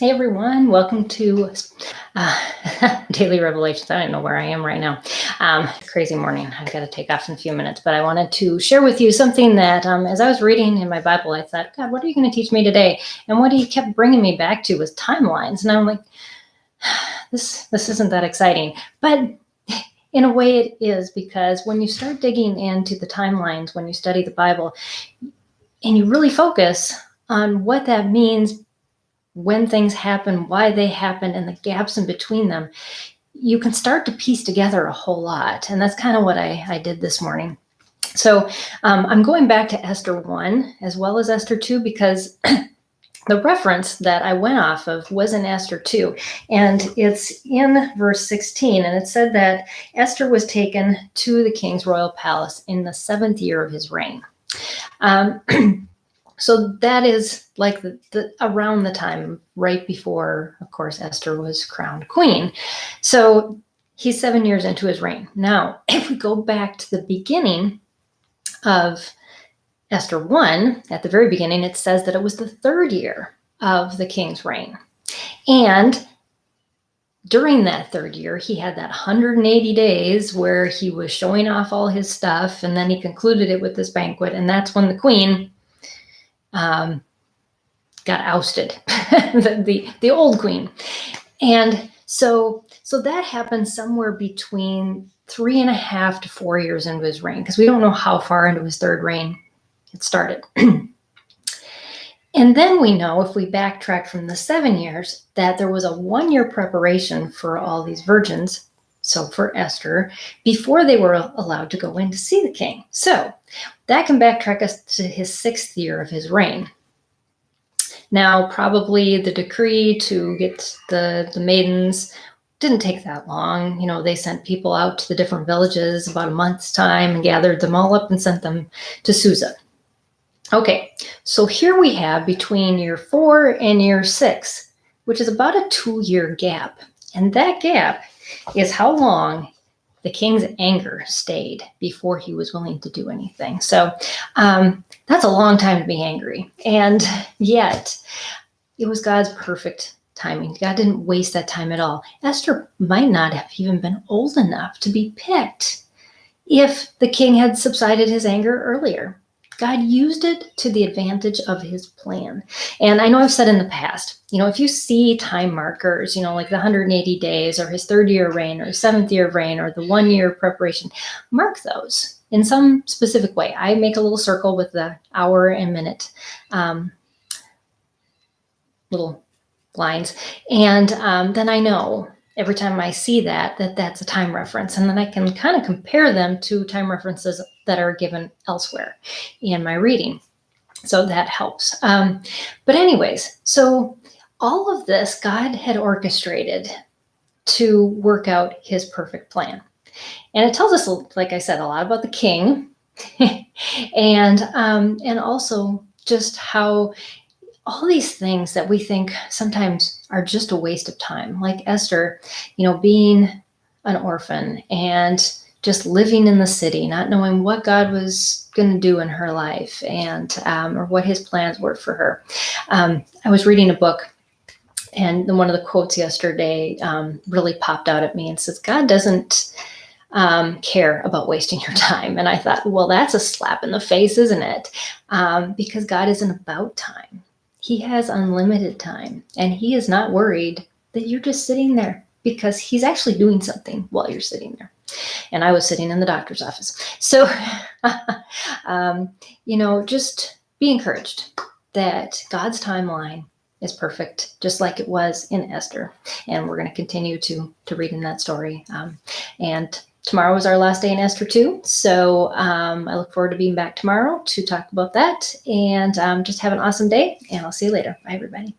Hey everyone, welcome to Daily Revelations. I don't know where I am right now. Crazy morning. I've got to take off in a few minutes, but I wanted to share with you something that as I was reading in my Bible, I thought, God, what are you going to teach me today? And what he kept bringing me back to was timelines. And I'm like, this isn't that exciting. But in a way it is, because when you start digging into the timelines, when you study the Bible, and you really focus on what that means, when things happen, why they happen, and the gaps in between them, you can start to piece together a whole lot. And that's kind of what I did this morning. So I'm going back to Esther 1 as well as Esther 2, because the reference that I went off of was in Esther 2, and it's in verse 16, and it said that Esther was taken to the king's royal palace in the 7th year of his reign. So that is like around the time right before, of course, Esther was crowned queen. So he's 7 years into his reign. Now, if we go back to the beginning of Esther 1, at the very beginning, it says that it was the 3rd year of the king's reign. And during that 3rd year, he had that 180 days where he was showing off all his stuff, and then he concluded it with this banquet, and that's when the queen got ousted, the old queen. And so that happened somewhere between 3.5 to 4 years into his reign, because we don't know how far into his 3rd reign it started. And then we know, if we backtrack from the 7 years, that there was a 1-year preparation for all these virgins, so for Esther, before they were allowed to go in to see the king. So that can backtrack us to his 6th year of his reign. Now, probably the decree to get the maidens didn't take that long. You know, they sent people out to the different villages about a month's time and gathered them all up and sent them to Susa. Okay, so here we have between year 4 and year 6, which is about a 2-year gap. And that gap is how long the king's anger stayed before he was willing to do anything. So that's a long time to be angry. And yet it was God's perfect timing. God didn't waste that time at all. Esther might not have even been old enough to be picked if the king had subsided his anger earlier. God used it to the advantage of his plan. And I know I've said in the past, if you see time markers, like the 180 days or his 3rd year reign or 7th year of reign or the 1-year preparation, mark those in some specific way. I make a little circle with the hour and minute little lines. And then I know every time I see that's a time reference. And then I can kind of compare them to time references that are given elsewhere in my reading. So that helps. But anyways, so all of this God had orchestrated to work out his perfect plan. And it tells us, like I said, a lot about the king and also just how all these things that we think sometimes are just a waste of time, like Esther, being an orphan and just living in the city, not knowing what God was going to do in her life and or what his plans were for her. I was reading a book, and one of the quotes yesterday really popped out at me and says, God doesn't care about wasting your time. And I thought, well, that's a slap in the face, isn't it? Because God isn't about time. He has unlimited time, and he is not worried that you're just sitting there, because he's actually doing something while you're sitting there. And I was sitting in the doctor's office. So, just be encouraged that God's timeline is perfect, just like it was in Esther. And we're going to continue to read in that story. And tomorrow is our last day in Esther 2. So I look forward to being back tomorrow to talk about that. And just have an awesome day. And I'll see you later. Bye, everybody.